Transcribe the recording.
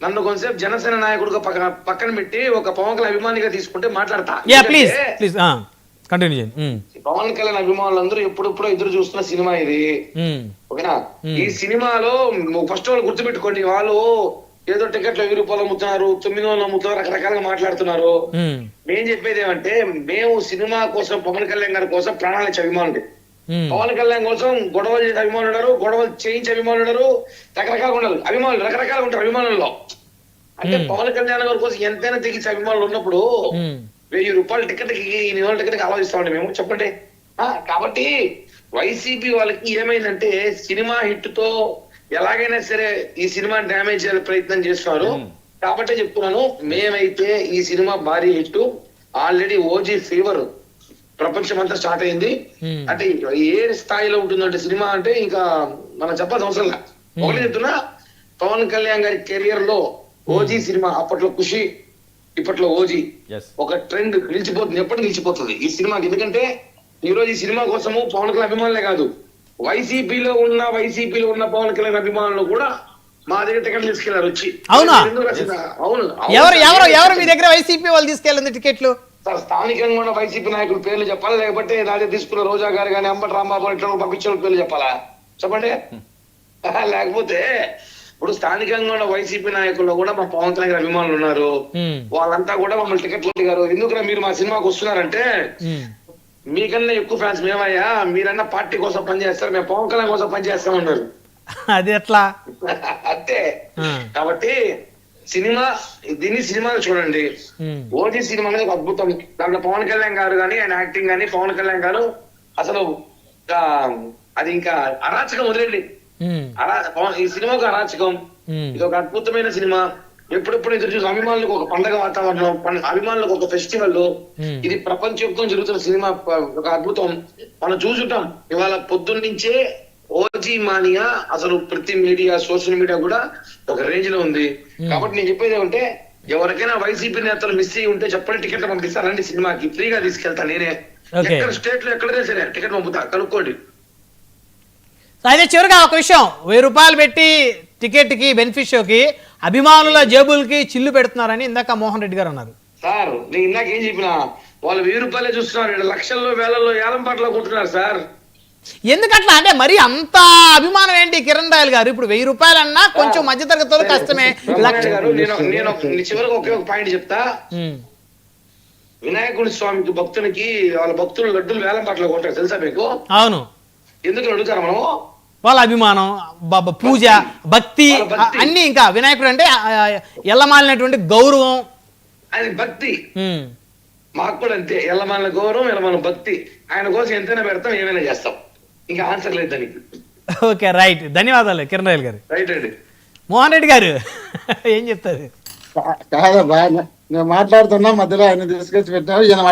నన్ను కొంతసేపు జనసేన నాయకుడుగా పక్కన పెట్టి ఒక పవన్ కళ్యాణ్ అభిమానిగా తీసుకుంటే మాట్లాడతా. పవన్ కళ్యాణ్ అభిమానులందరూ ఎప్పుడెప్పుడో ఎదురు చూస్తున్న సినిమా ఇది, ఓకేనా? ఈ సినిమాలో ఫస్ట్ వాళ్ళు గుర్తుపెట్టుకోండి, వాళ్ళు ఏదో టికెట్లు 1000 రూపాయలు అమ్ముతున్నారు, 900 అమ్ముతున్నారు, రకరకాలుగా మాట్లాడుతున్నారు. మేము చెప్పేది ఏమంటే, మేము సినిమా కోసం పవన్ కళ్యాణ్ గారి కోసం ప్రాణాలు ఇచ్చే అభిమానులు. పవన్ కళ్యాణ్ కోసం గొడవలు చేసే అభిమానులు ఉన్నారు, గొడవలు చేయించే అభిమానులు ఉన్నారు, రకరకాలుగా ఉన్నారు అభిమానులు, రకరకాలుగా ఉంటారు అభిమానుల్లో. అంటే పవన్ కళ్యాణ్ గారి కోసం ఎంతైనా తెగించే అభిమానులు ఉన్నప్పుడు 1000 రూపాయల టికెట్ కి 800 టికెట్ కి ఆలోచిస్తామండి మేము, చెప్పండి. కాబట్టి వైసీపీ వాళ్ళకి ఏమైందంటే, సినిమా హిట్ తో ఎలాగైనా సరే ఈ సినిమా డ్యామేజ్ చేయాలి ప్రయత్నం చేస్తున్నారు. కాబట్టి చెప్తున్నాను, మేమైతే ఈ సినిమా భారీ హిట్, ఆల్రెడీ ఓజీ ఫీవర్ ప్రపంచం అంతా స్టార్ట్ అయింది. అంటే ఏ స్థాయిలో ఉంటుందంటే సినిమా అంటే ఇంకా మనం చెప్పాల్సిన అవసరం లేదు. ఒకటి చెప్తున్నా, పవన్ కళ్యాణ్ గారి కెరియర్ లో ఓజీ సినిమా, అప్పట్లో ఖుషి, ఇప్పట్లో ఓజీ ఒక ట్రెండ్ నిలిచిపోతుంది, ఎప్పటికీ నిలిచిపోతుంది ఈ సినిమాకి. ఎందుకంటే ఈ రోజు ఈ సినిమా కోసము పవన్ కళ్యాణ్ అభిమానులే కాదు, వైసీపీలో ఉన్న పవన్ కళ్యాణ్ అభిమానులు కూడా మా దగ్గర టికెట్లు తీసుకెళ్లారు వచ్చి. అవునా? అవును. ఎవరు మీ దగ్గర వైసీపీ వాళ్ళు తీసుకెళ్ళింది టికెట్లు? స్థానికంగా ఉన్న వైసీపీ నాయకుల పేర్లు చెప్పాలా, లేకపోతే రాజా తీసుకున్న రోజా గారు కానీ అంబటి రాంబాబు ఇట్లా పంపించిన పేర్లు చెప్పాలా? చెప్పండి. లేకపోతే ఇప్పుడు స్థానికంగా ఉన్న వైసీపీ నాయకుల్లో కూడా మా పవన్ కళ్యాణ్ అభిమానులు ఉన్నారు, వాళ్ళంతా కూడా మమ్మల్ని టికెట్లు అడిగారు. ఎందుకురా మీరు మా సినిమాకి వస్తున్నారంటే, మీకన్నా ఎక్కువ ఫ్యాన్స్ మేమయ్యా, మీరన్నా పార్టీ కోసం పనిచేస్తారు, మేము పవన్ కళ్యాణ్ కోసం పనిచేస్తామన్నారు. అది ఎట్లా అంతే. కాబట్టి దీన్ని సినిమాలు చూడండి. ఓజీ సినిమా అనేది ఒక అద్భుతం. దాంట్లో పవన్ కళ్యాణ్ గారు కానీ, ఆయన యాక్టింగ్ కానీ, పవన్ కళ్యాణ్ గారు అసలు అది ఇంకా అరాచకం వదిలేండి. ఈ సినిమా ఒక అరాచకం, ఇది ఒక అద్భుతమైన సినిమా. ఎప్పుడెప్పుడు ఎదురు చూసి అభిమానులకు ఒక పండగ వాతావరణం, అభిమానులకు ఒక ఫెస్టివల్. ఇది ప్రపంచవ్యాప్తంగా జరుగుతున్న సినిమా, ఒక అద్భుతం. మనం చూసుంటాం ఇవాళ పొద్దున్నుంచే ఓజీ మానియా అసలు ప్రతి మీడియా, సోషల్ మీడియా కూడా ఒక రేంజ్ లో ఉంది. కాబట్టి నేను చెప్పేది ఏమంటే, ఎవరికైనా వైసీపీ నేతలు మిస్ అయ్యి ఉంటే చెప్పండి, టికెట్ పంపిస్తారండి సినిమాకి, ఫ్రీగా తీసుకెళ్తా నేనే. ఎక్కడ స్టేట్ లో ఎక్కడైనా సరే టికెట్ పంపుతా, కనుక్కోండి. అయితే చివరిగా ఒక విషయం, 1000 రూపాయలు పెట్టి టికెట్ కి, బెనిఫిట్ షోకి అభిమానుల జేబులకి చిల్లు పెడుతున్నారని ఇందాక మోహన్ రెడ్డి గారు అన్నారు. సార్ నేను ఇందాక ఏం చెప్పినా, వాళ్ళు 1000 రూపాయలే చూస్తున్నారు, లక్షల్లో వేలల్లో ఏలం పాటలో కొంటున్నారు సార్. ఎందుకట్లా అంటే మరి అంత అభిమానం ఏంటి కిరణ్ రాయల్ గారు? ఇప్పుడు 1000 రూపాయలన్నా కొంచెం మధ్యతరగతి కష్టమే. నేను చివరికి ఒకే ఒక పాయింట్ చెప్తా. వినాయకుడి స్వామికి భక్తునికి వాళ్ళ భక్తులు లడ్డులు వేలం పాటలో కొంటారు, తెలుసా మీకు? అవును. ఎందుకు అడుగుతారు మనము? వాళ్ళ అభిమానం, పూజ, భక్తి అన్ని. ఇంకా వినాయకుడు అంటే ఎల్లమాలినటువంటి గౌరవం, అది భక్తి. మాకు కూడా అంతే, ఎల్లమాలిన గౌరవం, ఎల్లమాలిన భక్తి. ఆయన కోసం ఎంతైనా పెడతాం, ఏమైనా చేస్తాం. ఇంకా ఆన్సర్ లేదు దానికి. Okay, right. ధన్యవాదాలు కిరణ్ రాయల్ గారు. రైట్ అండి. మోహన్ రెడ్డి గారు ఏం చెప్తారు? కాదబ్బా, నేను మాట్లాడుతున్నా, మధ్యలో ఆయన తీసుకొచ్చి పెట్టినారు, ఈయన